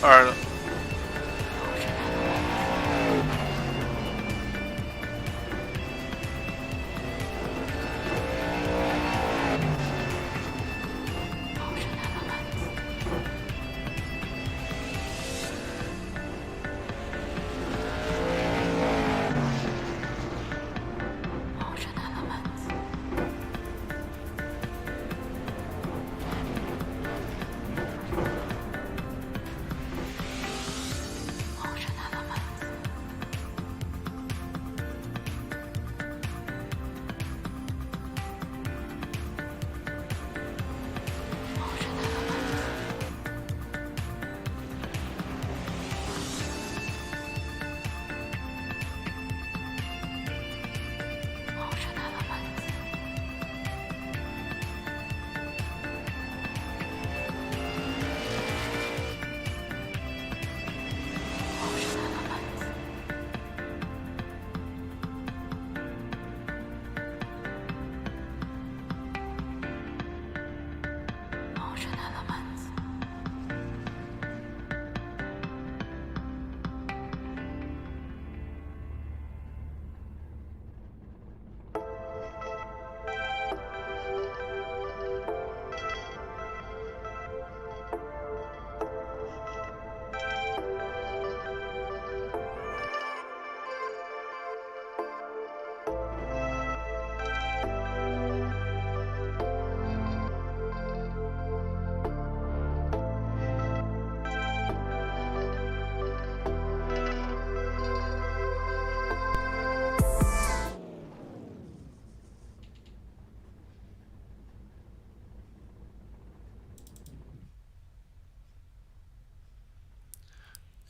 All right.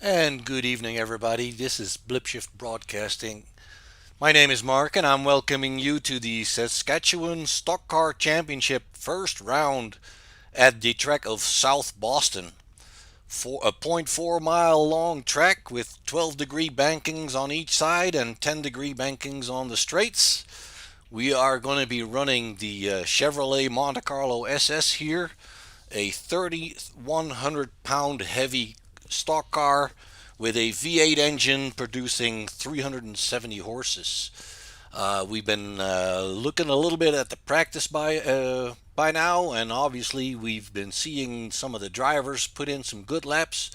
And good evening, everybody. This is Blipshift Broadcasting. My name is Mark, and I'm welcoming you to the Saskatchewan Stock Car Championship first round at the track of South Boston. For a .4 mile long track with 12-degree bankings on each side and 10-degree bankings on the straights. We are going to be running the Chevrolet Monte Carlo SS here, a 3,100-pound heavy stock car with a V8 engine producing 370 horses. We've been looking a little bit at the practice by now, and obviously we've been seeing some of the drivers put in some good laps.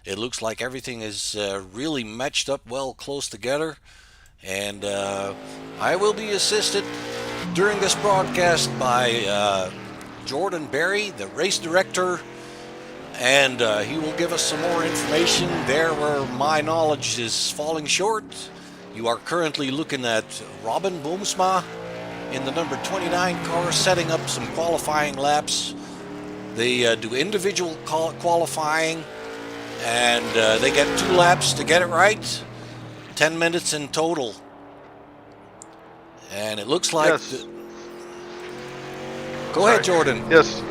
It looks like everything is really matched up well close together, and I will be assisted during this broadcast by Jordan Berry, the race director, and he will give us some more information there where my knowledge is falling short. You are currently looking at Robin Boomsma in the number 29 car setting up some qualifying laps. They do individual qualifying, and they get 2 laps to get it right, 10 minutes in total. And it looks like... Yes. Go ahead, Sorry. Jordan. Yes.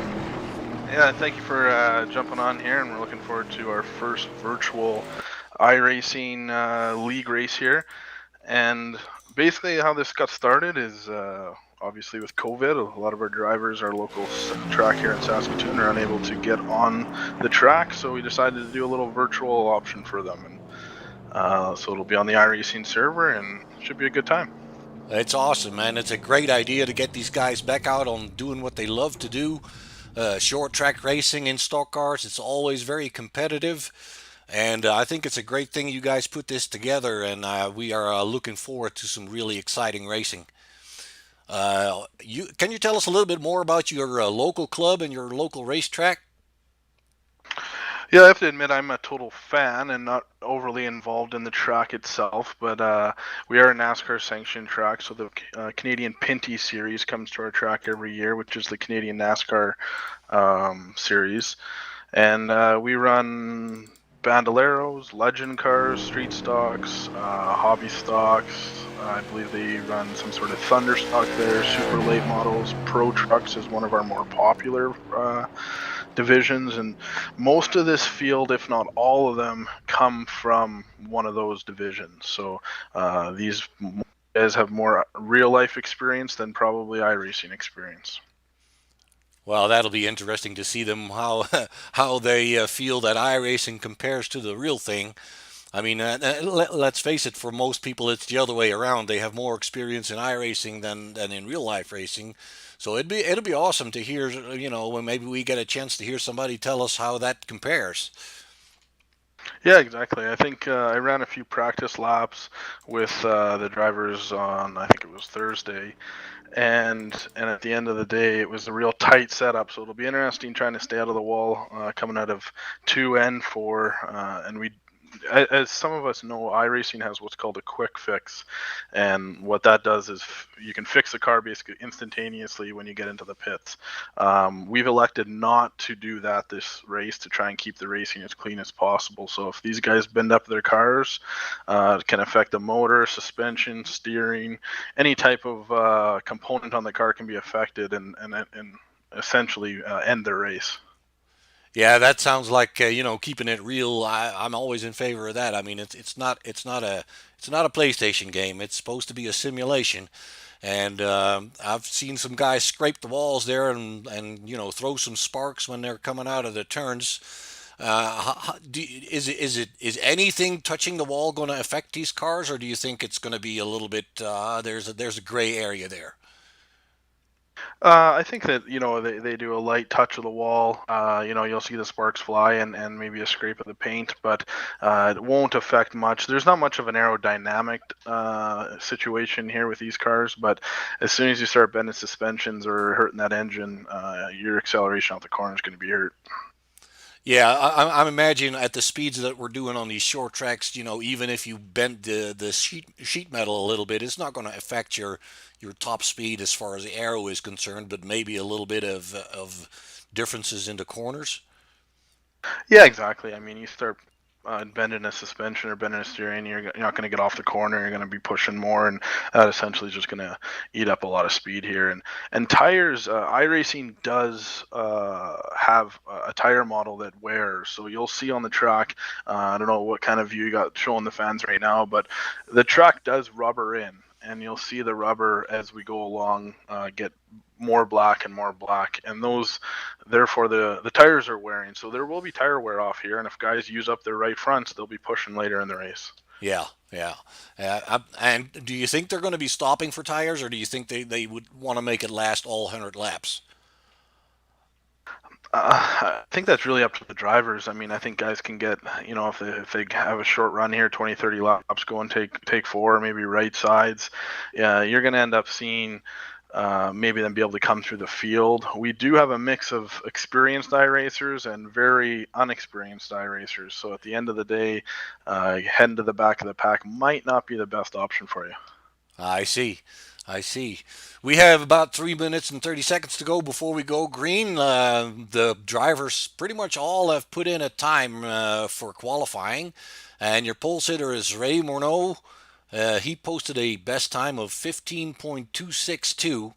Yeah. Thank you for jumping on here, and we're looking forward to our first virtual iRacing league race here. And basically, how this got started is obviously with COVID, a lot of our drivers, our local track here in Saskatoon, are unable to get on the track, so we decided to do a little virtual option for them, and so it'll be on the iRacing server, and it should be a good time. It's awesome, man. It's a great idea to get these guys back out on doing what they love to do. Short track racing in stock cars, it's always very competitive. And I think it's a great thing you guys put this together, and we are looking forward to some really exciting racing. Can you tell us a little bit more about your local club and your local racetrack? Yeah, I have to admit I'm a total fan and not overly involved in the track itself, but we are a NASCAR sanctioned track, so the Canadian Pinty Series comes to our track every year, which is the Canadian NASCAR series, and we run bandoleros, legend cars, street stocks, hobby stocks. I believe they run some sort of thunder stock there, super late models. Pro trucks is one of our more popular divisions, and most of this field, if not all of them, come from one of those divisions. So these guys have more real life experience than probably iRacing experience. Well, that'll be interesting to see them how how they feel that iRacing compares to the real thing. I mean, let's face it. For most people, it's the other way around. They have more experience in iRacing than in real life racing. So it'll be awesome to hear. When maybe we get a chance to hear somebody tell us how that compares. Yeah, exactly. I think I ran a few practice laps with the drivers on, I think it was Thursday, and at the end of the day, it was a real tight setup. So it'll be interesting trying to stay out of the wall coming out of 2 and 4, and we. As some of us know, iRacing has what's called a quick fix, and what that does is you can fix the car basically instantaneously when you get into the pits. We've elected not to do that this race to try and keep the racing as clean as possible. So if these guys bend up their cars, it can affect the motor, suspension, steering, any type of component on the car can be affected and essentially end their race. Yeah, that sounds like keeping it real. I'm always in favor of that. I mean, it's not a PlayStation game. It's supposed to be a simulation, and I've seen some guys scrape the walls there and throw some sparks when they're coming out of the turns. Is anything touching the wall going to affect these cars, or do you think it's going to be a little bit there's a gray area there? I think that they do a light touch of the wall. You'll see the sparks fly and maybe a scrape of the paint, but it won't affect much. There's not much of an aerodynamic situation here with these cars, but as soon as you start bending suspensions or hurting that engine, your acceleration off the corner is going to be hurt. Yeah, I'm imagining at the speeds that we're doing on these short tracks, even if you bend the sheet metal a little bit, it's not going to affect your top speed as far as the arrow is concerned, but maybe a little bit of differences in the corners. Yeah, exactly. I mean, you start bending a suspension or bending a steering, you're not going to get off the corner. You're going to be pushing more, and that essentially is just going to eat up a lot of speed here. And tires, iRacing does have a tire model that wears. So you'll see on the track. I don't know what kind of view you got showing the fans right now, but the track does rubber in. And you'll see the rubber as we go along get more black and more black, and those therefore the tires are wearing, so there will be tire wear off here, and if guys use up their right fronts, they'll be pushing later in the race. Yeah, yeah. And do you think they're going to be stopping for tires, or do you think they would want to make it last all 100 laps? I think that's really up to the drivers. I mean, I think guys can get, if they have a short run here, 20, 30 laps, go and take four, maybe right sides. Yeah, you're going to end up seeing maybe them be able to come through the field. We do have a mix of experienced iRacers and very unexperienced iRacers. So at the end of the day, heading to the back of the pack might not be the best option for you. I see. I see. We have about 3 minutes and 30 seconds to go before we go green. The drivers pretty much all have put in a time for qualifying. And your pole sitter is Ray Morneau. He posted a best time of 15.262.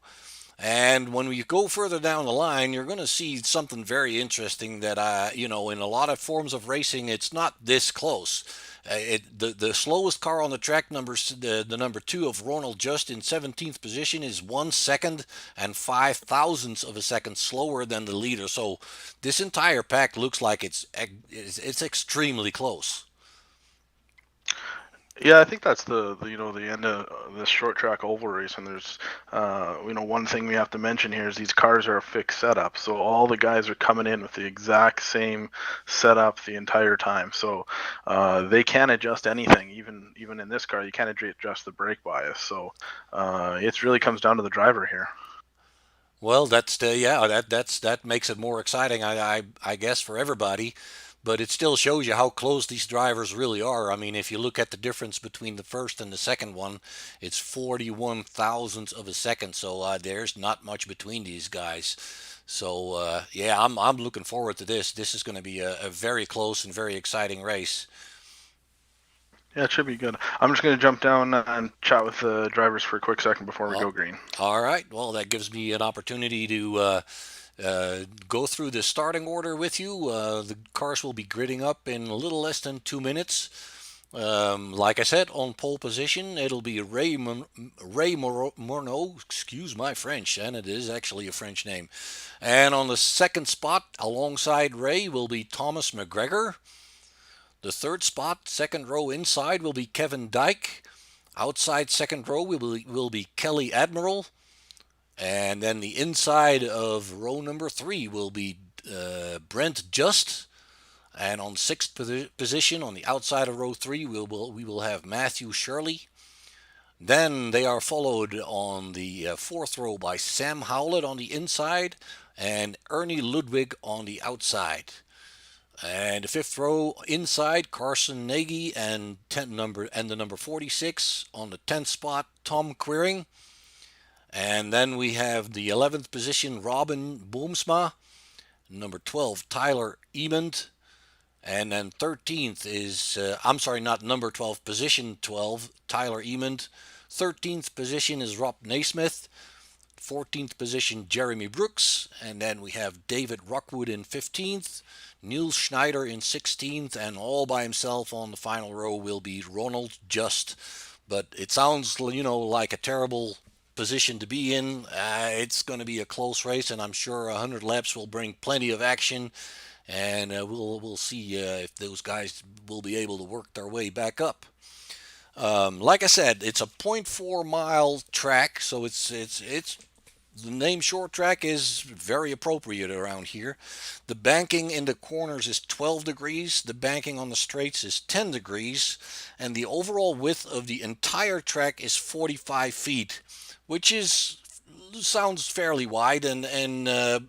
And when we go further down the line, you're going to see something very interesting that, in a lot of forms of racing, it's not this close. The slowest car on the track, the number two of Ronald Just in 17th position, is 1 second and 5 thousandths of a second slower than the leader. So this entire pack looks like it's extremely close. Yeah, I think that's the end of this short track oval race, and there's one thing we have to mention here is these cars are a fixed setup, so all the guys are coming in with the exact same setup the entire time, so they can't adjust anything, even in this car, you can't adjust the brake bias, so it really comes down to the driver here. Well, that makes it more exciting, I guess, for everybody. But it still shows you how close these drivers really are. I mean, if you look at the difference between the first and the second one, it's 41 thousandths of a second. So there's not much between these guys. So yeah, I'm looking forward to this. This is going to be a very close and very exciting race. Yeah, it should be good. I'm just going to jump down and chat with the drivers for a quick second before we Oh, go green. all right. Well, that gives me an opportunity to go through the starting order with you. The cars will be gridding up in a little less than 2 minutes. Like I said, on pole position, it'll be Ray Morneau, excuse my French, and it is actually a French name. And on the second spot, alongside Ray, will be Thomas McGregor. The third spot, second row inside, will be Kevin Dyke. Outside second row will be Kelly Admiral. And then the inside of row number 3 will be Brent Just. And on sixth position, on the outside of row 3, we will have Matthew Shirley. Then they are followed on the fourth row by Sam Howlett on the inside and Ernie Ludwig on the outside. And the fifth row inside, Carson Nagy and the number 46 on the 10th spot, Tom Queering. And then we have the 11th position, Robin Boomsma. Number 12, Tyler Emond. And then 13th is, not number 12, position 12, Tyler Emond. 13th position is Rob Naismith. 14th position, Jeremy Brooks. And then we have David Rockwood in 15th. Neil Schneider in 16th. And all by himself on the final row will be Ronald Just. But it sounds, like a terrible position to be in. It's going to be a close race, and I'm sure 100 laps will bring plenty of action. And we'll see if those guys will be able to work their way back up. Like I said, it's a 0.4 mile track, so it's the name short track is very appropriate around here. The banking in the corners is 12 degrees, the banking on the straights is 10 degrees, and the overall width of the entire track is 45 feet, which sounds fairly wide, and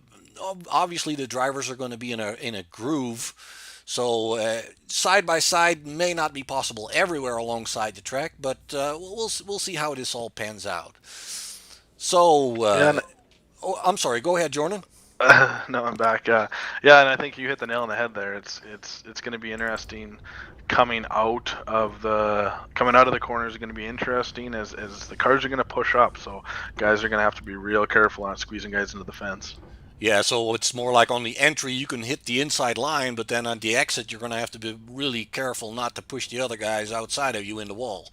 obviously the drivers are going to be in a groove. So side by side may not be possible everywhere alongside the track, but we'll see how this all pans out. So, Yeah, I'm sorry. Go ahead, Jordan. no, I'm back. Yeah, and I think you hit the nail on the head there. It's going to be interesting coming out of the corners. Is going to be interesting as the cars are going to push up. So guys are going to have to be real careful on squeezing guys into the fence. Yeah, so it's more like on the entry you can hit the inside line, but then on the exit you're going to have to be really careful not to push the other guys outside of you in the wall.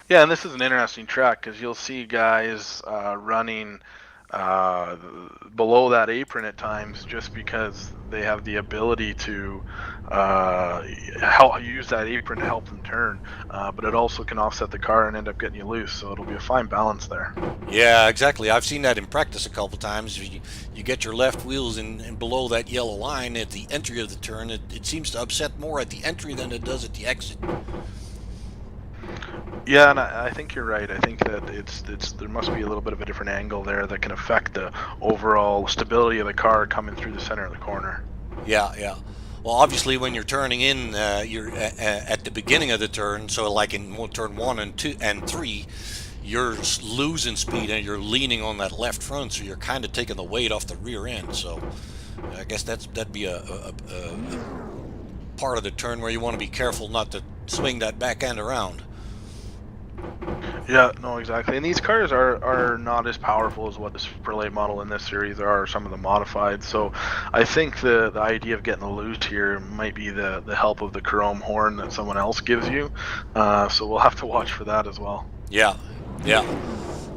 Yeah, and this is an interesting track because you'll see guys running below that apron at times just because they have the ability to use that apron to help them turn, but it also can offset the car and end up getting you loose, so it'll be a fine balance there. Yeah, exactly. I've seen that in practice a couple times. You get your left wheels in below that yellow line at the entry of the turn. It seems to upset more at the entry than it does at the exit. Yeah, and I think you're right. I think that it's there must be a little bit of a different angle there that can affect the overall stability of the car coming through the center of the corner. Yeah, yeah. Well, obviously, when you're turning in, you're at the beginning of the turn. So, like in turn 1 and 2 and 3, you're losing speed and you're leaning on that left front, so you're kind of taking the weight off the rear end. So, I guess that'd be a part of the turn where you want to be careful not to swing that back end around. Yeah, no, exactly. And these cars are not as powerful as what the super late model in this series are, or some of the modified. So I think the idea of getting loose here might be the help of the chrome horn that someone else gives you. So we'll have to watch for that as well. Yeah, yeah.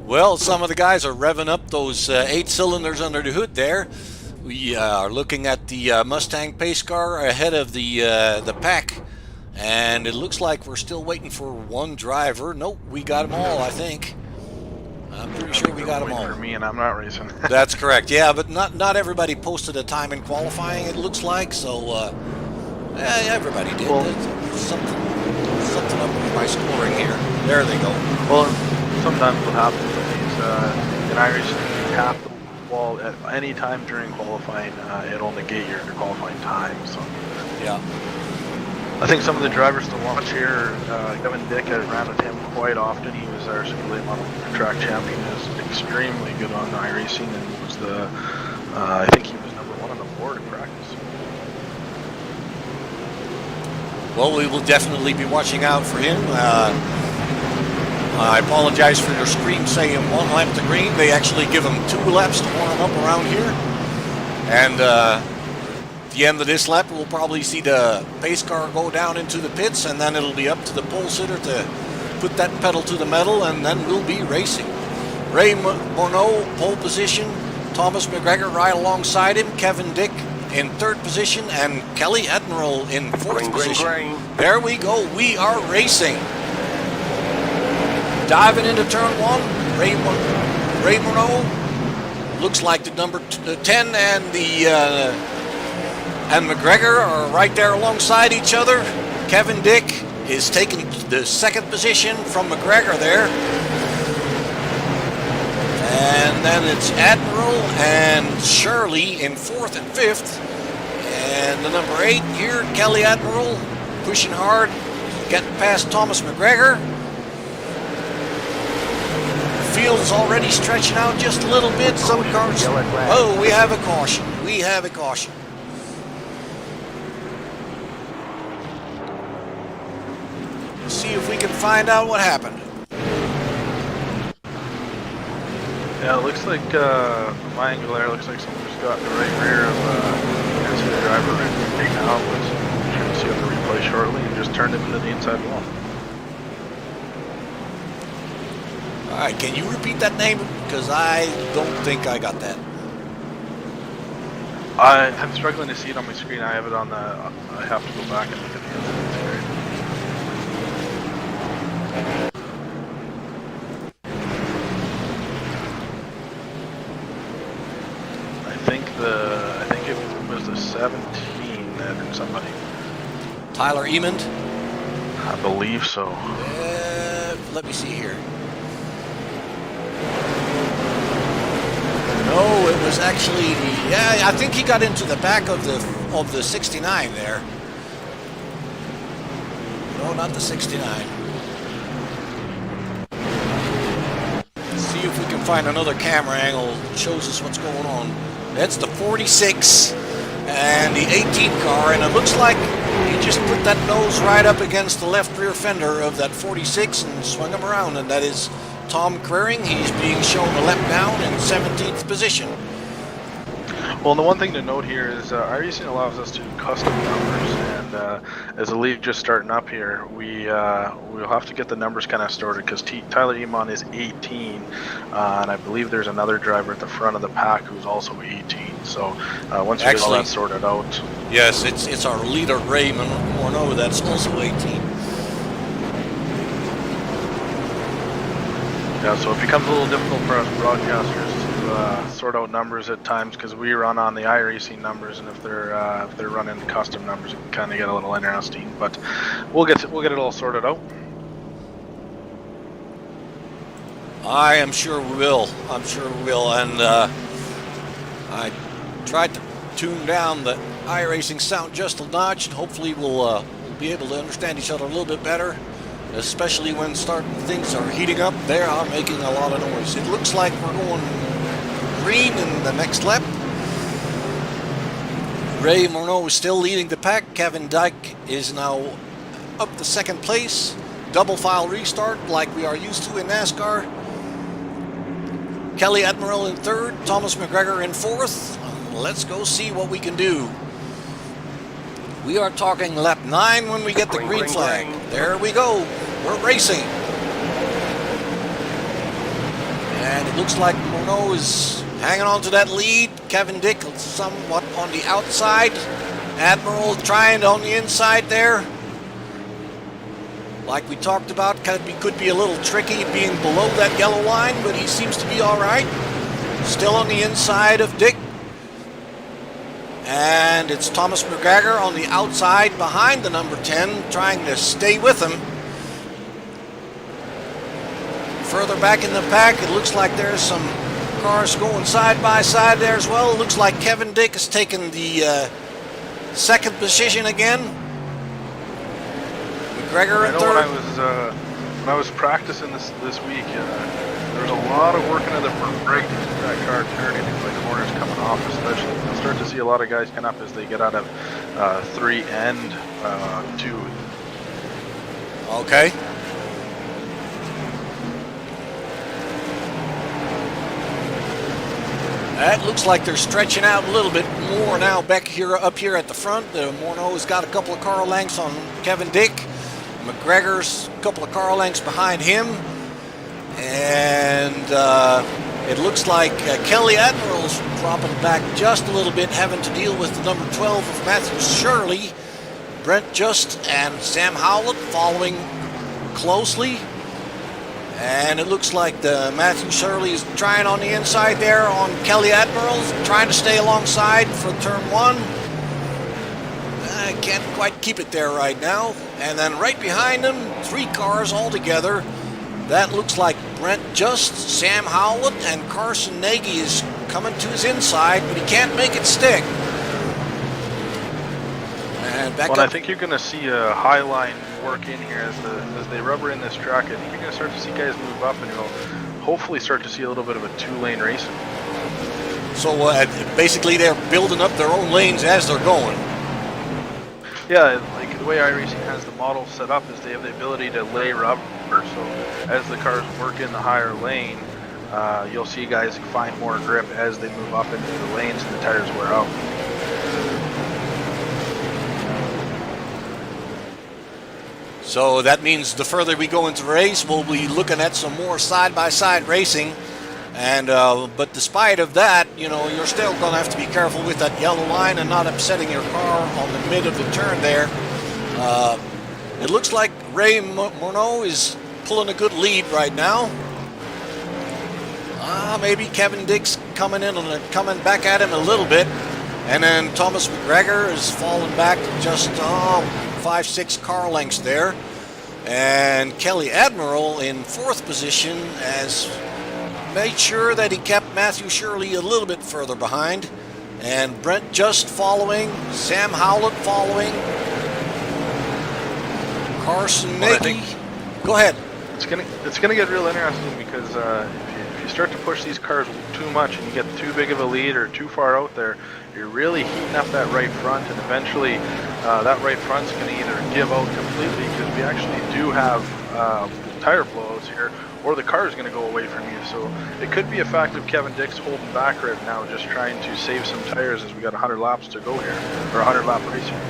Well, some of the guys are revving up those 8 cylinders under the hood there. We are looking at the Mustang pace car ahead of the pack. And it looks like we're still waiting for one driver. Nope, we got them all, I think. I'm pretty sure we got them all. For me, and I'm not racing. That's correct. Yeah, but not everybody posted a time in qualifying, it looks like. So, everybody did. Well, something up with my scoring here. There they go. Well, sometimes what happens is in Irish, you have to, well, at any time during qualifying, it'll negate your qualifying time. So. Yeah. I think some of the drivers to watch here, Kevin Dick, I ran with him quite often. He was our super late model track champion. He was extremely good on iRacing and was I think he was number 1 on the board in practice. Well, we will definitely be watching out for him. I apologize for your screen saying 1 lap to green. They actually give him 2 laps to warm up around here. And the end of this lap, we'll probably see the pace car go down into the pits, and then it'll be up to the pole sitter to put that pedal to the metal, and then we'll be racing. Ray Morneau, pole position. Thomas McGregor right alongside him. Kevin Dick in third position, and Kelly Admiral in fourth position. Green. There we go. We are racing. Diving into turn one. Ray Morneau. Looks like the number 10 and the and McGregor are right there alongside each other. Kevin Dick is taking the second position from McGregor there. And then it's Admiral and Shirley in fourth and fifth. And the number 8 here, Kelly Admiral, pushing hard, getting past Thomas McGregor. Field is already stretching out just a little bit. Some cars. Oh, we have a caution. We have a caution. Let's see if we can find out what happened. Yeah, it looks like my angle there looks like someone just got in the right rear of the driver right now. But you're going to see on the replay shortly, and just turned him into the inside wall. All right, can you repeat that name? Because I don't think I got that. I'm struggling to see it on my screen. I have it on the. I have to go back and look at the other screen. I think it was the 17 that hit somebody. Tyler Emond? I believe so. Let me see here. No, it was actually the. Yeah, I think he got into the back of the 69 there. No, not the 69. Let's see if we can find another camera angle that shows us what's going on. That's the 46 and the 18 car, and it looks like he just put that nose right up against the left rear fender of that 46 and swung him around, and that is Tom Queering. He's being shown a lap down in 17th position. Well, the one thing to note here is iRacing allows us to do custom numbers, and as the league just starting up here, we'll have to get the numbers kind of sorted because Tyler Emond is 18, and I believe there's another driver at the front of the pack who's also 18. So once we get all that sorted out, yes, it's our leader Ray Morneau that's also 18. Yeah, so it becomes a little difficult for us broadcasters to sort out numbers at times because we run on the iRacing numbers, and if they're running custom numbers, it can kind of get a little interesting. But we'll get it all sorted out. I am sure we will. I'm sure we will. And I tried to tune down the iRacing sound just a notch, and hopefully we'll be able to understand each other a little bit better. Especially when things are heating up, they are making a lot of noise. It looks like we're going green in the next lap. Ray Morneau is still leading the pack. Kevin Dyke is now up to second place. Double file restart like we are used to in NASCAR. Kelly Admiral in third, Thomas McGregor in fourth. Let's go see what we can do. We are talking lap 9 when we get the green flag. There we go. We're racing. And it looks like Morneau is hanging on to that lead. Kevin Dick somewhat on the outside. Admiral trying on the inside there. Like we talked about, could be a little tricky being below that yellow line, but he seems to be all right. Still on the inside of Dick. And it's Thomas McGregor on the outside behind the number 10, trying to stay with him. Further back in the pack, it looks like there's some cars going side by side there as well. It looks like Kevin Dick has taken the second position again. McGregor in third. When I was practicing this week, there was a lot of work into the brake to keep that car turning into the corners coming off, especially. You'll start to see a lot of guys come up as they get out of 3 and 2. Okay. That looks like they're stretching out a little bit more now back here, up here at the front. Morneau's got a couple of car lengths on Kevin Dick. McGregor's a couple of car lengths behind him. And it looks like Kelly Admiral's dropping back just a little bit, having to deal with the number 12 of Matthew Shirley. Brent Just and Sam Howlett following closely. And it looks like the Matthew Shirley is trying on the inside there on Kelly Admiral's, trying to stay alongside for turn one. I can't quite keep it there right now. And then right behind him, 3 cars all together. That looks like Brent Just, Sam Howlett, and Carson Nagy is coming to his inside, but he can't make it stick. And back well, up. I think you're going to see a high line work in here as they rubber in this track. I think you're going to start to see guys move up, and you'll hopefully start to see a little bit of a 2-lane racing. So basically they're building up their own lanes as they're going. Yeah, like the way iRacing has the model set up is they have the ability to lay rubber. So as the cars work in the higher lane, you'll see guys find more grip as they move up into the lanes and the tires wear out. So that means the further we go into the race, we'll be looking at some more side-by-side racing. And but despite of that, you know, you're still going to have to be careful with that yellow line and not upsetting your car on the mid of the turn there. It looks like Ray Morneau is pulling a good lead right now. Maybe Kevin Dick's coming in and coming back at him a little bit. And then Thomas McGregor is falling back just 5-6 car lengths there. And Kelly Admiral in 4th position has made sure that he kept Matthew Shirley a little bit further behind. And Brent Just following, Sam Howlett following, Carson Nagy. Go ahead. It's gonna get real interesting because if you start to push these cars too much and you get too big of a lead or too far out there, you're really heating up that right front, and eventually that right front's going to either give out completely because we actually do have tire blowouts here, or the car is going to go away from you. So it could be a fact of Kevin Dick's holding back right now, just trying to save some tires as we got 100 laps to go here, or 100 lap race here.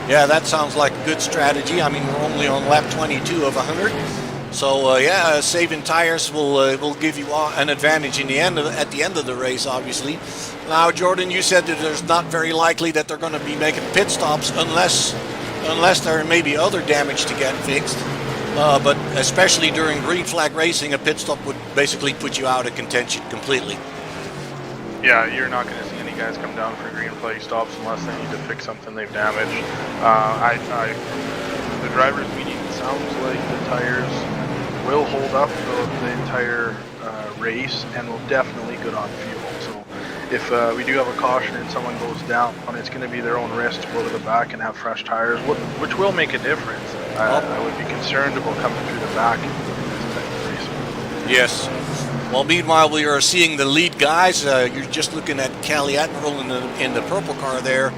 Yeah, that sounds like a good strategy. I mean, we're only on lap 22 of 100. So yeah, saving tires will give you an advantage at the end of the race, obviously. Now, Jordan, you said that there's not very likely that they're going to be making pit stops unless there may be other damage to get fixed. But especially during green flag racing, a pit stop would basically put you out of contention completely. Yeah, you're not going to see any guys come down for green flag stops unless they need to fix something they've damaged. The driver's meeting sounds like the tires will hold up the entire race and will definitely good on fuel. So if we do have a caution and someone goes down, it's going to be their own risk to go to the back and have fresh tires, which will make a difference. I would be concerned about coming through the back in this type of race. Yes. Well, meanwhile, we are seeing the lead guys. You're just looking at Kelly Admiral in the purple car there,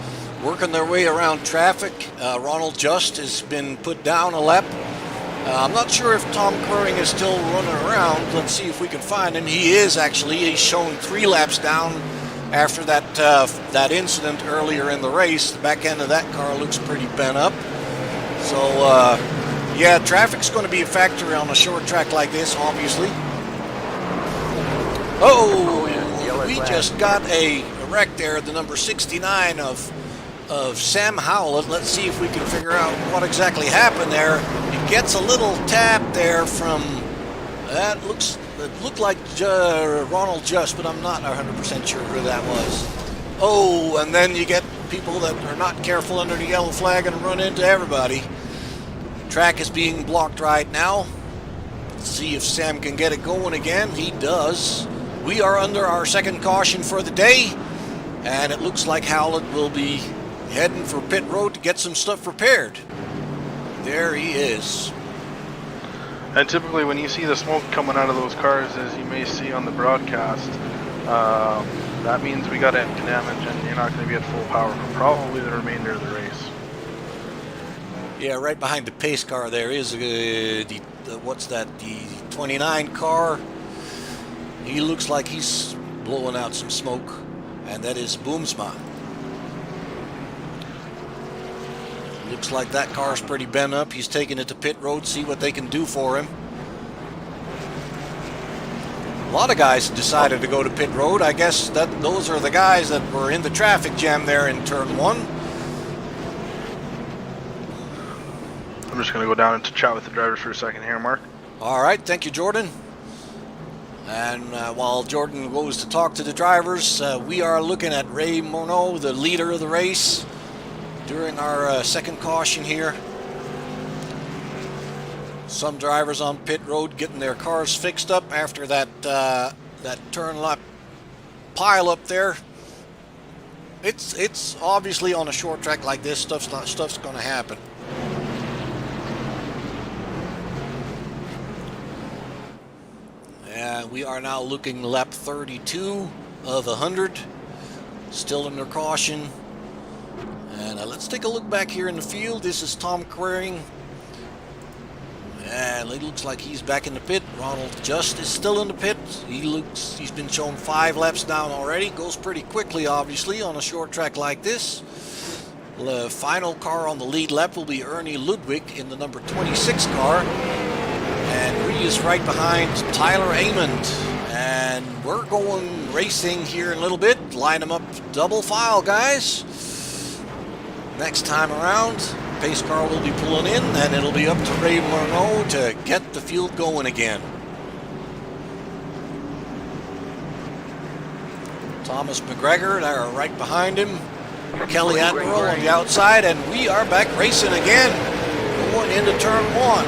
working their way around traffic. Ronald Just has been put down a lap. I'm not sure if Tom Curring is still running around. Let's see if we can find him. He is actually. He's shown 3 laps down after that incident earlier in the race. The back end of that car looks pretty bent up. So, yeah, traffic's going to be a factor on a short track like this, obviously. Oh, we just got a wreck there, the number 69 of Sam Howlett. Let's see if we can figure out what exactly happened there. It gets a little tap there from, it looked like Ronald Just, but I'm not 100% sure who that was. Oh, and then you get people that are not careful under the yellow flag and run into everybody. Track is being blocked right now. Let's see if Sam can get it going again. He does. We are under our second caution for the day, and it looks like Howlett will be heading for pit road to get some stuff repaired. There he is. And typically when you see the smoke coming out of those cars, as you may see on the broadcast, that means we got engine damage and you're not going to be at full power for probably the remainder of the race. Yeah, right behind the pace car there is the 29 car. He looks like he's blowing out some smoke, and that is Boomsma. Looks like that car's pretty bent up. He's taking it to pit road, see what they can do for him. A lot of guys decided to go to pit road. I guess that those are the guys that were in the traffic jam there in turn 1. I'm just going to go down and chat with the drivers for a second here, Mark. All right, thank you, Jordan. And while Jordan goes to talk to the drivers, we are looking at Ray Morneau, the leader of the race, during our second caution here. Some drivers on pit road getting their cars fixed up after that turn lap pile up there. It's obviously on a short track like this, stuff's going to happen. And we are now looking lap 32 of 100, still under caution. And let's take a look back here in the field. This is Tom Quering. And it looks like he's back in the pit. Ronald Just is still in the pit. He's been shown 5 laps down already. Goes pretty quickly, obviously, on a short track like this. The final car on the lead lap will be Ernie Ludwig in the number 26 car. And he is right behind Tyler Amond. And we're going racing here in a little bit. Line them up double file, guys. Next time around, pace car will be pulling in, and it'll be up to Ray Morneau to get the field going again. Thomas McGregor, they're right behind him. Kelly Admiral on the outside, and we are back racing again, going into turn 1.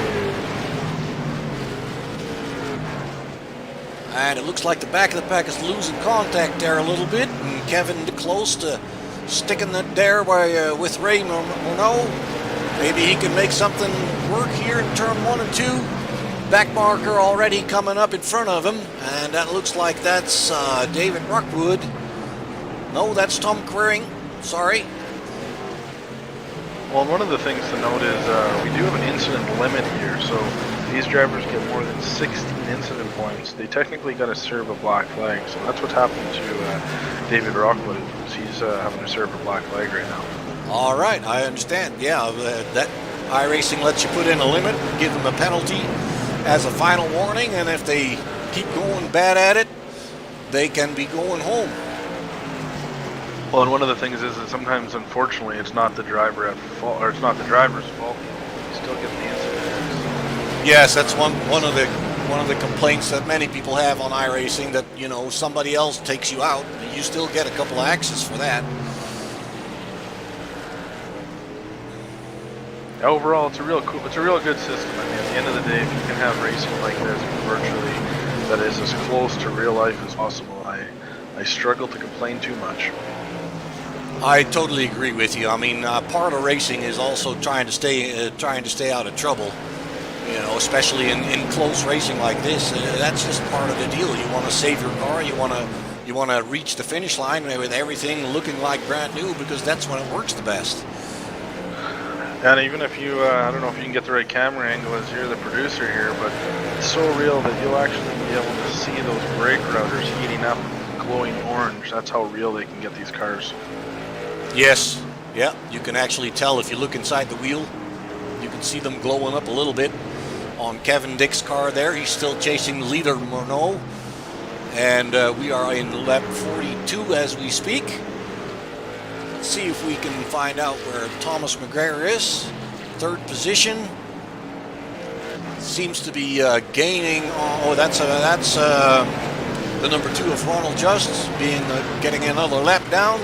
And it looks like the back of the pack is losing contact there a little bit, and Kevin close to sticking it there with Ray Morneau. Maybe he can make something work here in turn 1 and 2. Back marker already coming up in front of him, and that looks like that's David Rockwood. No, that's Tom Quering. Sorry. Well, one of the things to note is we do have an incident limit here, so these drivers get more than 16 incident points. They technically got to serve a black flag, so that's what's happened to David Rockwood. He's having to serve a black flag right now. All right, I understand. Yeah, that iRacing lets you put in a limit, give them a penalty as a final warning, and if they keep going bad at it, they can be going home. Well, and one of the things is that sometimes, unfortunately, it's not the driver at fault, or it's not the driver's fault. You still get the incident. Yes, that's one of the complaints that many people have on iRacing, that somebody else takes you out, you still get a couple of axes for that. Overall, it's a real good system. I mean, at the end of the day, if you can have racing like this virtually that is as close to real life as possible, I struggle to complain too much. I totally agree with you. I mean, part of racing is also trying to stay out of trouble. Especially in close racing like this. That's just part of the deal. You want to save your car. You want to reach the finish line with everything looking like brand new, because that's when it works the best. And even if you, I don't know if you can get the right camera angle as you're the producer here, but it's so real that you'll actually be able to see those brake routers heating up, glowing orange. That's how real they can get these cars. Yes, yeah, you can actually tell if you look inside the wheel. You can see them glowing up a little bit. On Kevin Dick's car there, he's still chasing leader Morneau. And we are in lap 42 as we speak. Let's see if we can find out where Thomas McGregor is. 3rd position. Seems to be gaining. Oh, that's the number 2 of Ronald Just getting another lap down.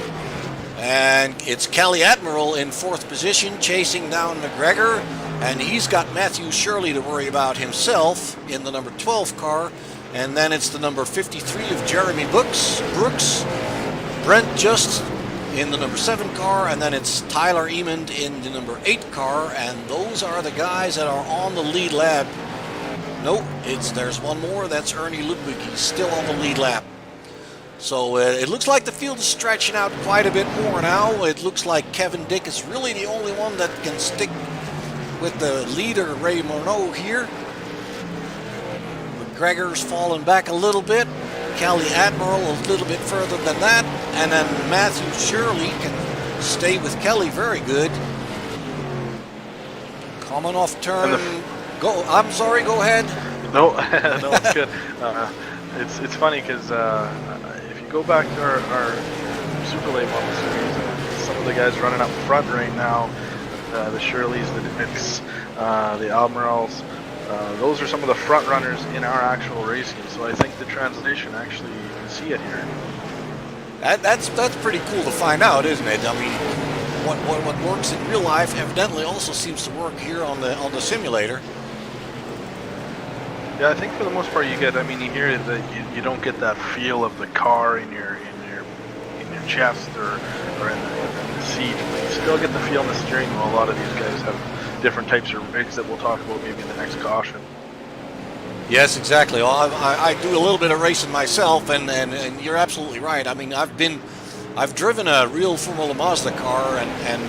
And it's Kelly Admiral in 4th position, chasing down McGregor. And he's got Matthew Shirley to worry about himself in the number 12 car. And then it's the number 53 of Jeremy Brooks. Brent Just in the number 7 car. And then it's Tyler Emond in the number 8 car. And those are the guys that are on the lead lap. Nope, there's one more. That's Ernie Ludwig. He's still on the lead lap. So it looks like the field is stretching out quite a bit more now. It looks like Kevin Dick is really the only one that can stick with the leader, Ray Morneau, here. McGregor's fallen back a little bit. Cali Admiral a little bit further than that, and then Matthew Shirley can stay with Kelly very good. Coming off turn. Go. I'm sorry. Go ahead. No, no, it's good. It's funny because if you go back to our Super Late Model Series, some of the guys running up front right now, the Shirleys, the Dicks, the Admirals, those are some of the front runners in our actual racing. So I think the translation actually, you can see it here. That's pretty cool to find out, isn't it? I mean, what works in real life evidently also seems to work here on the simulator. Yeah, I think for the most part you get. I mean, you hear that you don't get that feel of the car in your chest or in the seat. But you still get the feel in the steering wheel. A lot of these guys have different types of rigs that we'll talk about maybe in the next caution. Yes, exactly. Well, I do a little bit of racing myself, and you're absolutely right. I mean, I've driven a real Formula Mazda car, and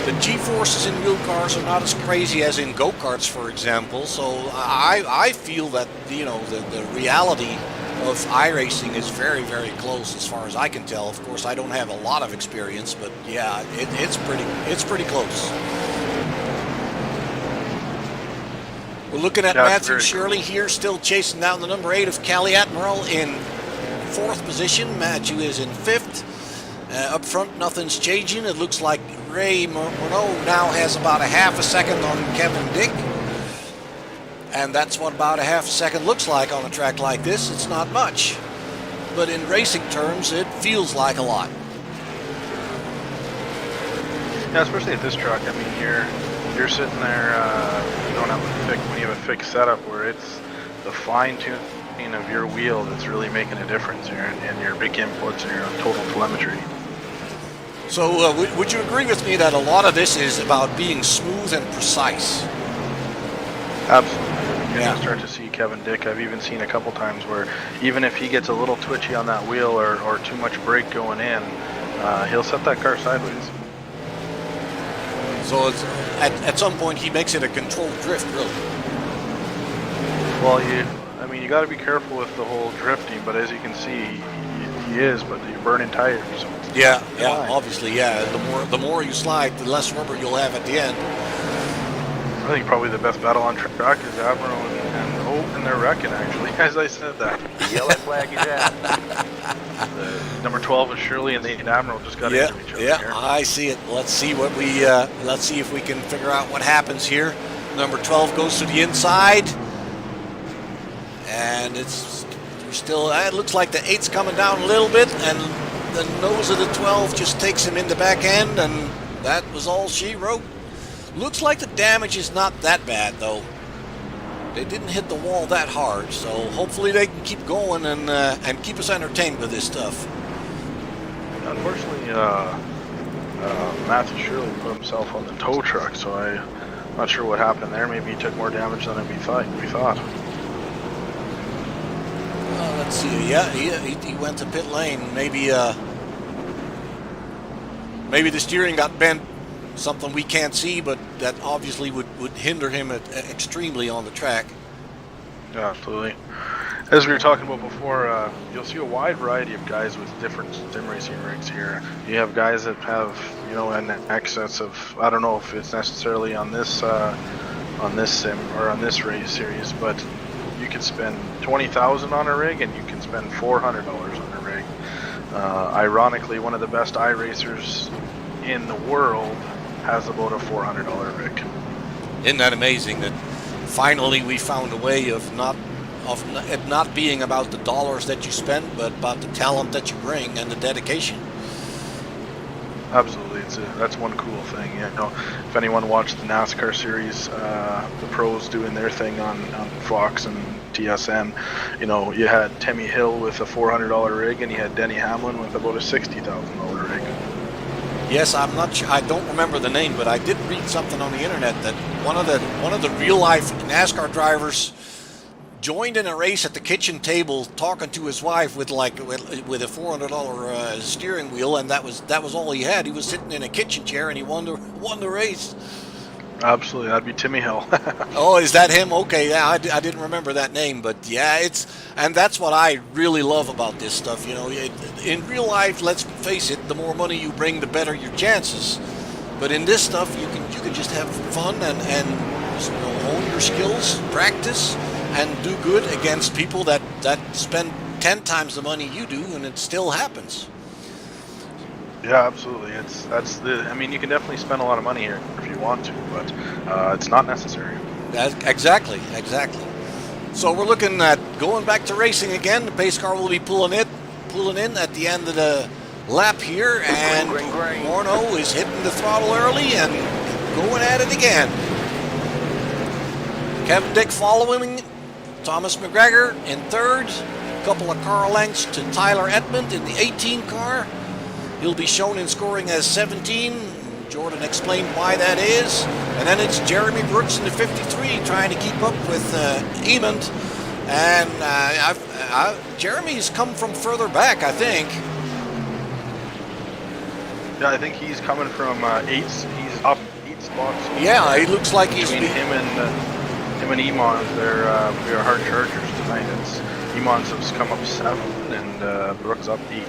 the G-forces in real cars are not as crazy as in go-karts, for example. So I feel that the reality of iRacing is very, very close as far as I can tell. Of course, I don't have a lot of experience, but yeah, it's pretty close. We're looking at Matthew Shirley here, still chasing down the number 8 of Cali Admiral in 4th position. Matthew is in 5th. Up front, nothing's changing. It looks like Ray Morneau now has about a half a second on Kevin Dick. And that's what about a half a second looks like on a track like this. It's not much. But in racing terms, it feels like a lot. Yeah, especially at this track. I mean, you're sitting there, you don't have when you have a fixed setup where it's the fine-tuning of your wheel that's really making a difference here, and your big inputs and your total telemetry. So would you agree with me that a lot of this is about being smooth and precise? Absolutely. You're going to start to see Kevin Dick. I've even seen a couple times where even if he gets a little twitchy on that wheel or too much brake going in, he'll set that car sideways. So it's, at some point he makes it a controlled drift, really. Well, you got to be careful with the whole drifting, but as you can see, he is, but you're burning tires. So yeah, obviously, yeah. The more you slide, the less rubber you'll have at the end. I think probably the best battle on track is Admiral and Hope, and they're wrecking, actually, as I said that. The yellow flag is out. The number 12 is Shirley, and the Admiral just got into each other. Yeah, here. I see it. Let's see let's see if we can figure out what happens here. Number 12 goes to the inside, and it's still. It looks like the 8's coming down a little bit, and the nose of the 12 just takes him in the back end, and that was all she wrote. Looks like the damage is not that bad, though. They didn't hit the wall that hard, so hopefully they can keep going and keep us entertained with this stuff. Unfortunately, Matthew Shirley put himself on the tow truck, so I'm not sure what happened there. Maybe he took more damage than we thought. Let's see. Yeah, he went to pit lane. Maybe the steering got bent. Something we can't see, but that obviously would hinder him extremely on the track. Yeah, absolutely. As we were talking about before, you'll see a wide variety of guys with different sim racing rigs here. You have guys that have, an excess of, I don't know if it's necessarily on this sim or on this race series, but you can spend $20,000 on a rig and you can spend $400 on a rig. Ironically, one of the best iRacers in the world has about a $400 rig. Isn't that amazing that finally we found a way of it not being about the dollars that you spend, but about the talent that you bring and the dedication? Absolutely, that's one cool thing. If anyone watched the NASCAR series, the pros doing their thing on Fox and TSN, you had Timmy Hill with a $400 rig, and you had Denny Hamlin with about a $60,000 rig. Yes, I'm not sure. I don't remember the name, but I did read something on the internet that one of the real life NASCAR drivers joined in a race at the kitchen table, talking to his wife with a $400 steering wheel, and that was all he had. He was sitting in a kitchen chair, and he won the race. Absolutely, that'd be Timmy Hill. Oh, is that him? Okay, yeah, I didn't remember that name, but yeah, and that's what I really love about this stuff. You know, in real life, let's face it, the more money you bring, the better your chances. But in this stuff, you can just have fun and you know, hone your skills, practice, and do good against people that spend 10 times the money you do, and it still happens. Yeah, absolutely. I mean, you can definitely spend a lot of money here if you want to, but it's not necessary. Exactly, exactly. So we're looking at going back to racing again. The pace car will be pulling in at the end of the lap here, and Morneau is hitting the throttle early and going at it again. Kevin Dick following, Thomas McGregor in third, a couple of car lengths to Tyler Edmond in the 18 car. He'll be shown in scoring as 17. Jordan explained why that is. And then it's Jeremy Brooks in the 53 trying to keep up with Emond. And Jeremy's come from further back, I think. Yeah, I think he's coming from He's up 8 spots. Yeah, he looks like he's between him and Emond. We are hard chargers tonight. Emond's has come up 7 and Brooks up 8.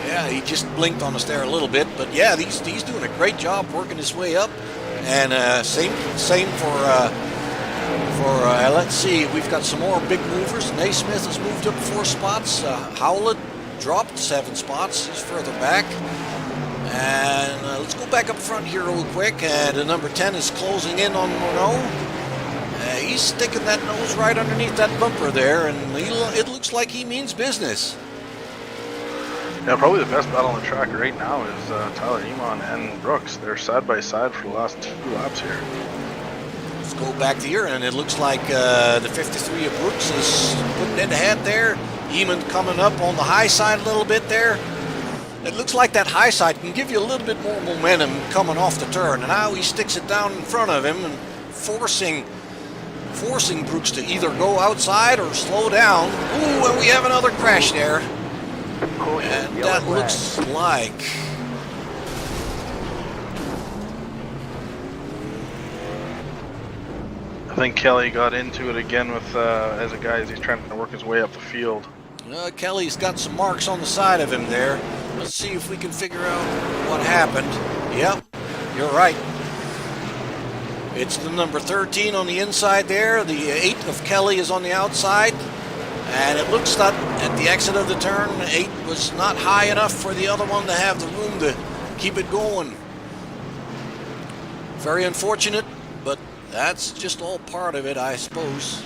Yeah, he just blinked on us there a little bit, but yeah, he's doing a great job working his way up. And same for let's see, we've got some more big movers. Naismith has moved up 4 spots. Howlett dropped 7 spots. He's further back. And let's go back up front here real quick. The number 10 is closing in on Morneau. He's sticking that nose right underneath that bumper there, and it looks like he means business. Yeah, probably the best battle on the track right now is Tyler Emond and Brooks. They're side by side for the last 2 laps here. Let's go back here, and it looks like the 53 of Brooks is putting it ahead there. Emond coming up on the high side a little bit there. It looks like that high side can give you a little bit more momentum coming off the turn. And now he sticks it down in front of him and forcing Brooks to either go outside or slow down. Ooh, and we have another crash there. And that looks like... I think Kelly got into it again with as a guy as he's trying to work his way up the field. Kelly's got some marks on the side of him there. Let's see if we can figure out what happened. Yep, you're right. It's the number 13 on the inside there. The 8 of Kelly is on the outside. And it looks that at the exit of the turn, 8 was not high enough for the other one to have the room to keep it going. Very unfortunate, but that's just all part of it, I suppose.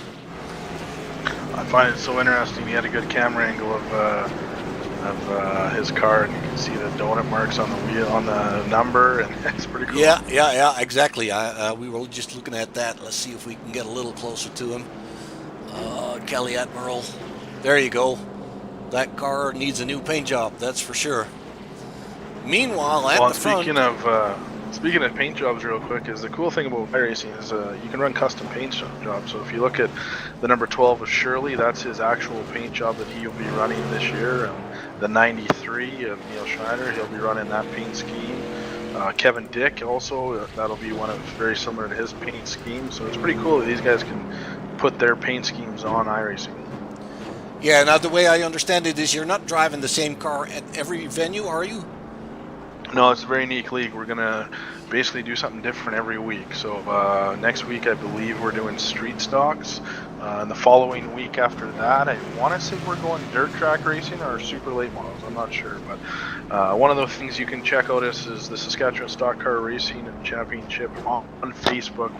I find it so interesting. He had a good camera angle of his car, and you can see the donut marks on the wheel, on the number, and it's pretty cool. Yeah, exactly. We were just looking at that. Let's see if we can get a little closer to him. Kelly Admiral. There you go. That car needs a new paint job, that's for sure. Meanwhile, at the front... Speaking of paint jobs real quick, is the cool thing about iRacing is you can run custom paint jobs. So if you look at the number 12 of Shirley, that's his actual paint job that he'll be running this year. The 93 of Neil Schneider, he'll be running that paint scheme. Kevin Dick also, that'll be one of very similar to his paint scheme. So it's pretty cool that these guys can put their paint schemes on iRacing. Yeah, now the way I understand it is you're not driving the same car at every venue, are you? No, it's a very unique league. We're going to basically do something different every week. So next week, I believe we're doing street stocks. And the following week after that, I want to say we're going dirt track racing or super late models. I'm not sure. But one of the things you can check out is the Saskatchewan Stock Car Racing Championship on Facebook.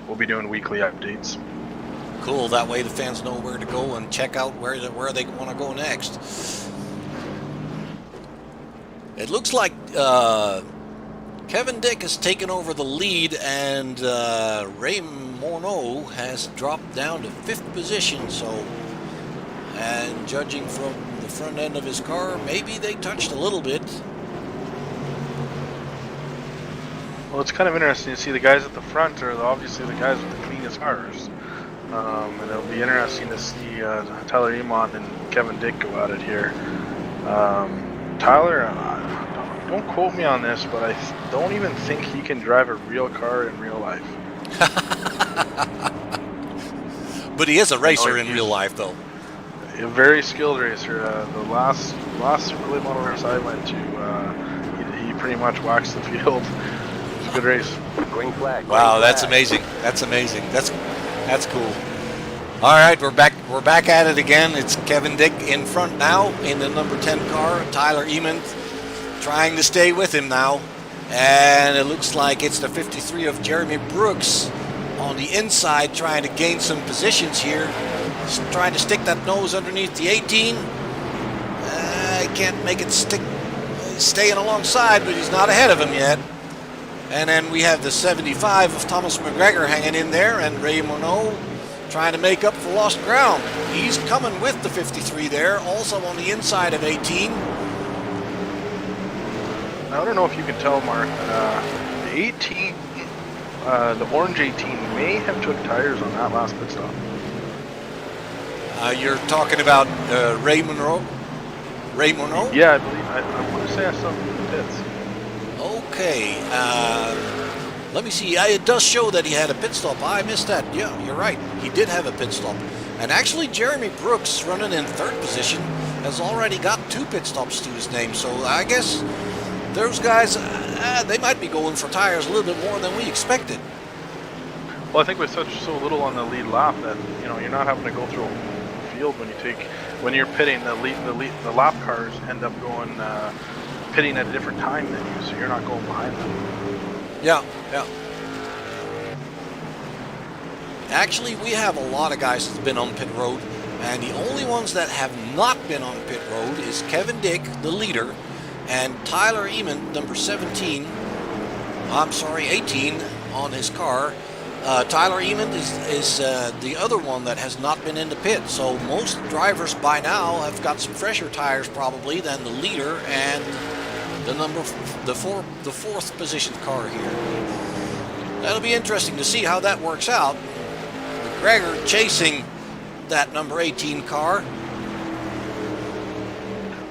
We'll be doing weekly updates. Cool. That way the fans know where to go and check out where they want to go next. It looks like Kevin Dick has taken over the lead, and Ray Morneau has dropped down to 5th position. So, and judging from the front end of his car, maybe they touched a little bit. Well, it's kind of interesting to see the guys at the front are obviously the guys with the cleanest cars. And it'll be interesting to see Tyler Emond and Kevin Dick go at it here. Tyler, don't quote me on this, but I don't even think he can drive a real car in real life. But he is a racer in he's real life, though. a very skilled racer. The last Super Late Model race I went to, he pretty much waxed the field. It was a good race. Green flag. Wow, that's amazing. That's amazing. That's cool. All right, we're back at it again. It's Kevin Dick in front now in the number 10 car. Tyler Eamon trying to stay with him now. And it looks like it's the 53 of Jeremy Brooks on the inside trying to gain some positions here. Just trying to stick that nose underneath the 18. I can't make it stick. He's staying alongside, but he's not ahead of him yet. And then we have the 75 of Thomas McGregor hanging in there, and Ray Monod trying to make up for lost ground. He's coming with the 53 there, also on the inside of 18. I don't know if you can tell, Mark, the 18, the orange 18 may have took tires on that last pit stop. You're talking about Ray Monod? Ray Monod? Yeah, I believe. I want to say I saw him in the pits. Okay. Let me see. It does show that he had a pit stop. I missed that. Yeah, you're right. He did have a pit stop. And actually, Jeremy Brooks, running in third position, has already got 2 pit stops to his name. So I guess those guys, they might be going for tires a little bit more than we expected. Well, I think with so little on the lead lap that you're not having to go through a field when you're pitting. The lap cars end up going pitting at a different time than you, so you're not going behind them. Yeah. Actually, we have a lot of guys that's been on pit road, and the only ones that have not been on pit road is Kevin Dick, the leader, and Tyler Eamon, number 18 on his car. Tyler Eamon is the other one that has not been in the pit. So most drivers by now have got some fresher tires probably than the leader and the fourth position car here. That'll be interesting to see how that works out. McGregor chasing that number 18 car.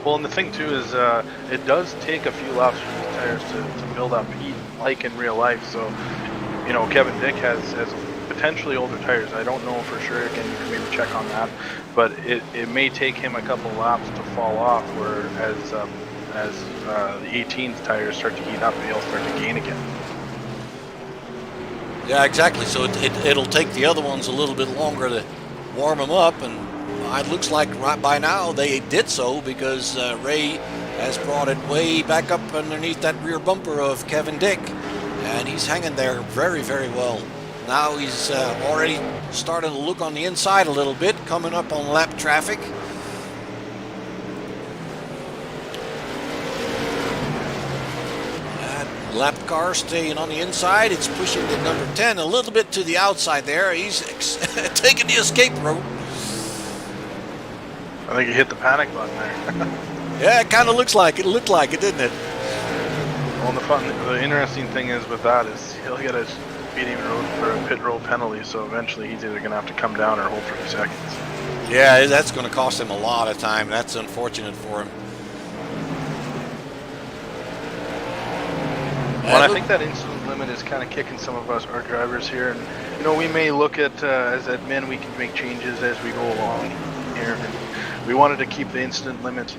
Well, and the thing too is it does take a few laps for these tires to build up heat, like in real life. So, Kevin Dick has potentially older tires. I don't know for sure. Again, you can maybe check on that. But it may take him a couple laps to fall off, whereas the 18's tires start to heat up, he'll start to gain again. Yeah, exactly. So it'll take the other ones a little bit longer to warm them up, and it looks like right by now they did so because Ray has brought it way back up underneath that rear bumper of Kevin Dick, and he's hanging there very, very well. Now he's already starting to look on the inside a little bit, coming up on lap traffic. Lap car staying on the inside. It's pushing the number 10 a little bit to the outside there. He's taking the escape route. I think he hit the panic button there. Yeah, it kind of looks like it. It looked like it, didn't it? Well, the interesting thing is with that is he'll get a speeding road or a pit road penalty. So eventually he's either going to have to come down or hold 3 seconds. Yeah, that's going to cost him a lot of time. That's unfortunate for him. Well, I think that instant limit is kind of kicking some of our drivers here, and we may look at as admin we can make changes as we go along here. And we wanted to keep the instant limit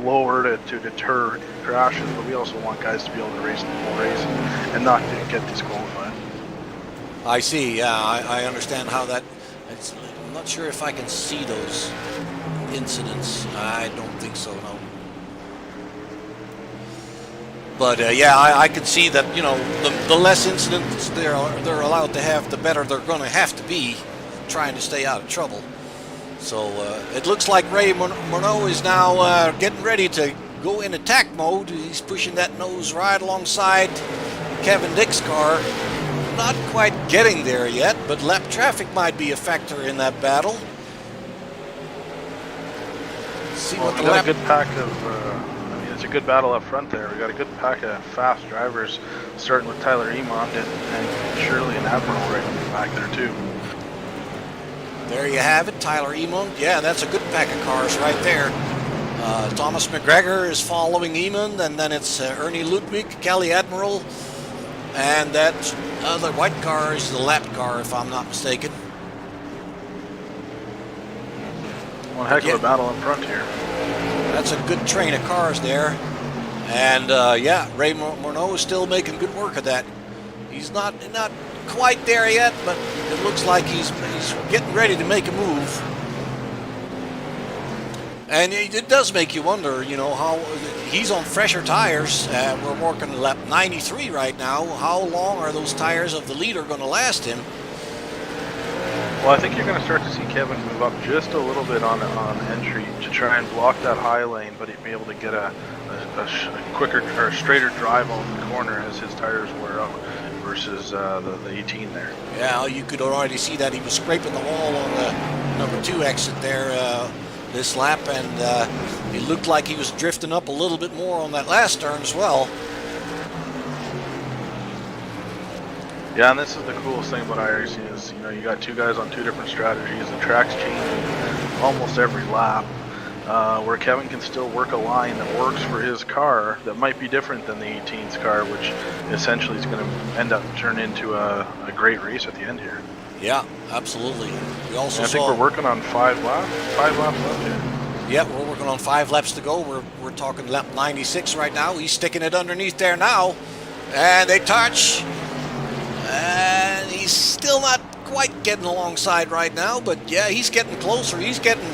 lower to deter crashes, but we also want guys to be able to race the full race and not to get disqualified. I see. Yeah, I understand how that. I'm not sure if I can see those incidents. I don't think so. No. But yeah, I can see that the less incidents they're allowed to have, the better they're going to have to be trying to stay out of trouble. So it looks like Ray Monod is now getting ready to go in attack mode. He's pushing that nose right alongside Kevin Dick's car. Not quite getting there yet, but lap traffic might be a factor in that battle. See what the lap. A good pack of. It's a good battle up front there. We got a good pack of fast drivers, starting with Tyler Eamon and Shirley and Admiral right in the back there too. There you have it, Tyler Eamon. Yeah, that's a good pack of cars right there. Thomas McGregor is following Eamon, and then it's Ernie Ludwig, Kelly Admiral, and that other white car is the lap car, if I'm not mistaken. One heck of a battle in front here. That's a good train of cars there. And yeah, Ray Morneau is still making good work of that. He's not quite there yet, but it looks like he's getting ready to make a move. And it does make you wonder, you know, how he's on fresher tires. We're working lap 93 right now. How long are those tires of the leader going to last him? Well, I think you're going to start to see Kevin move up just a little bit on entry to try and block that high lane, but he'd be able to get a quicker or straighter drive on the corner as his tires wear out versus the 18 there. Yeah, you could already see that he was scraping the wall on the number 2 exit there this lap, and it looked like he was drifting up a little bit more on that last turn as well. Yeah, and this is the coolest thing about iRacing is, you know, you got two guys on two different strategies. The track's changing almost every lap, where Kevin can still work a line that works for his car that might be different than the 18's car, which essentially is going to end up turning into a great race at the end here. Yeah, absolutely. We also I think we're working on 5 laps left here. Yeah, we're working on 5 laps to go. We're talking lap 96 right now. He's sticking it underneath there now, and they touch. And he's still not quite getting alongside right now, but yeah, he's getting closer. He's getting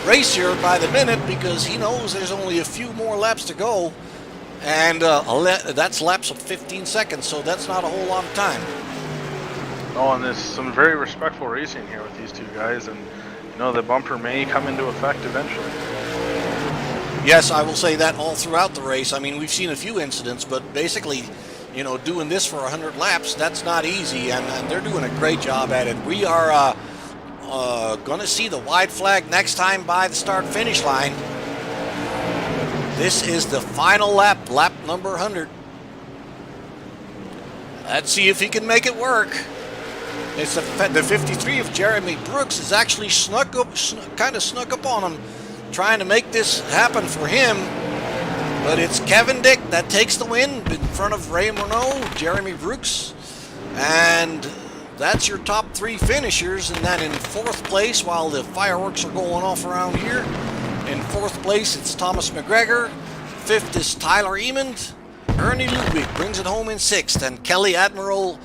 racier by the minute because he knows there's only a few more laps to go, and that's laps of 15 seconds, so that's not a whole lot of time. Oh, and there's some very respectful racing here with these two guys, and you know the bumper may come into effect eventually. Yes, I will say that all throughout the race. I mean, we've seen a few incidents, but basically, you know, doing this for 100 laps, that's not easy, and they're doing a great job at it. We are going to see the white flag next time by the start-finish line. This is the final lap, lap number 100. Let's see if he can make it work. It's the 53 of Jeremy Brooks is actually kind of snuck up on him, trying to make this happen for him. But it's Kevin Dick that takes the win in front of Ray Morneau, Jeremy Brooks, and that's your top 3 finishers. And then in 4th place, while the fireworks are going off around here, in 4th place it's Thomas McGregor, 5th is Tyler Eamon, Ernie Ludwig brings it home in 6th, and Kelly Admiral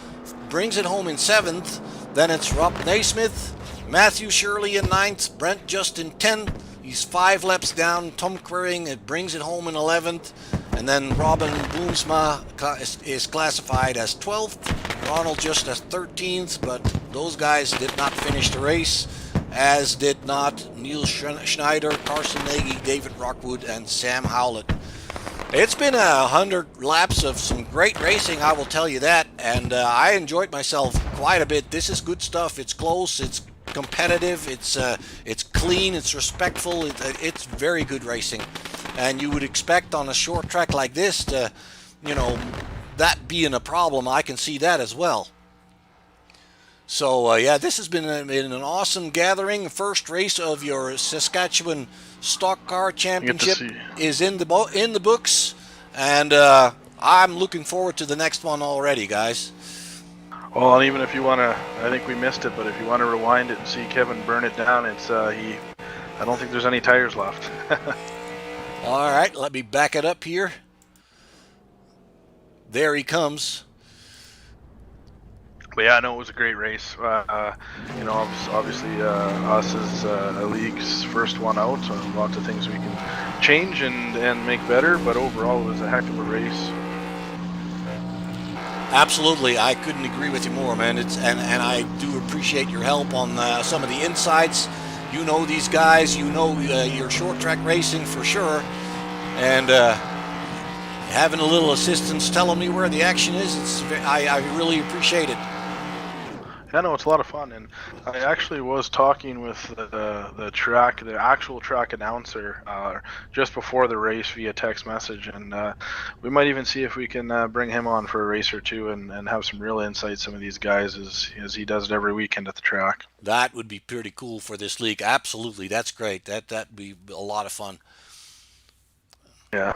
brings it home in 7th. Then it's Rob Naismith, Matthew Shirley in 9th, Brent just in 10th. He's 5 laps down. Tom Quering brings it home in 11th. And then Robin Boomsma is classified as 12th. Ronald just as 13th, but those guys did not finish the race, as did not Neil Schneider, Carson Nagy, David Rockwood, and Sam Howlett. It's been 100 laps of some great racing, I will tell you that, and I enjoyed myself quite a bit. This is good stuff. It's close. It's competitive, it's clean, it's respectful, it's very good racing, and you would expect on a short track like this to, you know, that being a problem. I can see that as well. So yeah, this has been an awesome gathering. First race of your Saskatchewan Stock Car Championship is in the books, and I'm looking forward to the next one already, guys. Well, and even if you want to, I think we missed it, but if you want to rewind it and see Kevin burn it down, it's I don't think there's any tires left. All right, let me back it up here. There he comes. But yeah, I know it was a great race. You know, obviously us as a league's first one out, so lots of things we can change and make better, but overall it was a heck of a race. Absolutely, I couldn't agree with you more, man. And I do appreciate your help on some of the insights. You know these guys, you know your short track racing for sure, and having a little assistance telling me where the action is, I really appreciate it. I know it's a lot of fun, and I actually was talking with the actual track announcer just before the race via text message, and we might even see if we can bring him on for a race or two and have some real insights some of these guys as he does it every weekend at the track. That would be pretty cool for this league. Absolutely, that's great. That'd be a lot of fun. Yeah.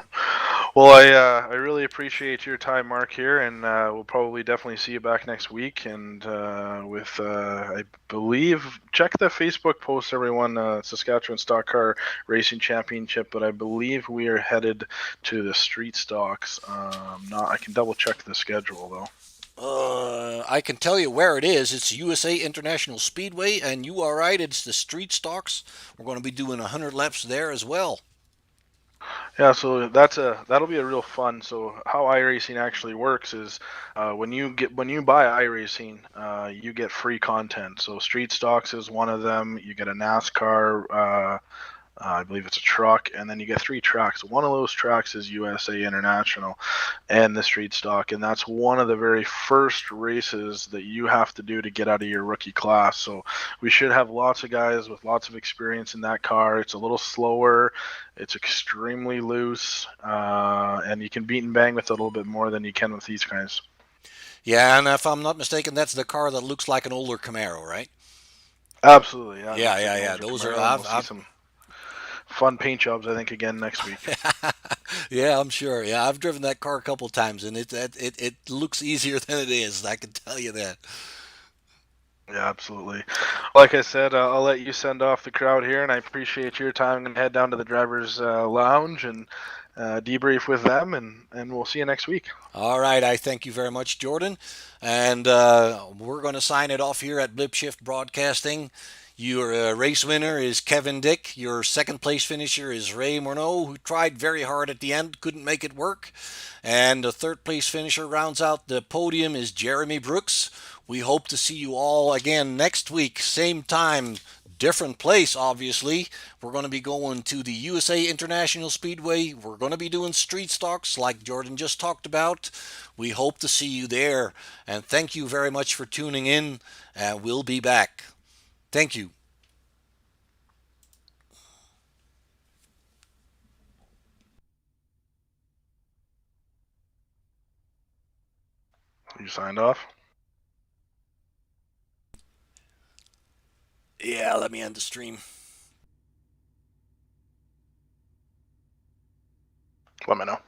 Well, I really appreciate your time, Mark, here, and we'll probably definitely see you back next week. And I believe, check the Facebook post, everyone. Saskatchewan Stock Car Racing Championship, but I believe we are headed to the street stocks. Not, I can double check the schedule though. I can tell you where it is. It's USA International Speedway, and you are right. It's the street stocks. We're going to be doing 100 laps there as well. Yeah, so that'll be a real fun. So how iRacing actually works is when you buy iRacing, you get free content. So Street Stocks is one of them. You get a NASCAR. I believe it's a truck, and then you get three tracks. One of those tracks is USA International and the street stock, and that's one of the very first races that you have to do to get out of your rookie class. So we should have lots of guys with lots of experience in that car. It's a little slower, it's extremely loose, and you can beat and bang with it a little bit more than you can with these guys. Yeah, and if I'm not mistaken, that's the car that looks like an older Camaro, right? Absolutely, yeah, it Yeah, looks like yeah, an yeah. older Those are Camaro, and we'll see I've some fun paint jobs, I think, again next week. yeah, I'm sure. Yeah, I've driven that car a couple of times, and it looks easier than it is. I can tell you that. Yeah, absolutely. Like I said, I'll let you send off the crowd here, and I appreciate your time. I'm going to head down to the driver's lounge and debrief with them, and we'll see you next week. All right, I thank you very much, Jordan, and we're going to sign it off here at Blip Shift Broadcasting. Your race winner is Kevin Dick. Your second place finisher is Ray Morneau, who tried very hard at the end, couldn't make it work. And the third place finisher rounds out the podium is Jeremy Brooks. We hope to see you all again next week, same time, different place, obviously. We're going to be going to the USA International Speedway. We're going to be doing street stocks like Jordan just talked about. We hope to see you there. And thank you very much for tuning in. And we'll be back. Thank you. You signed off? Yeah, let me end the stream. Let me know.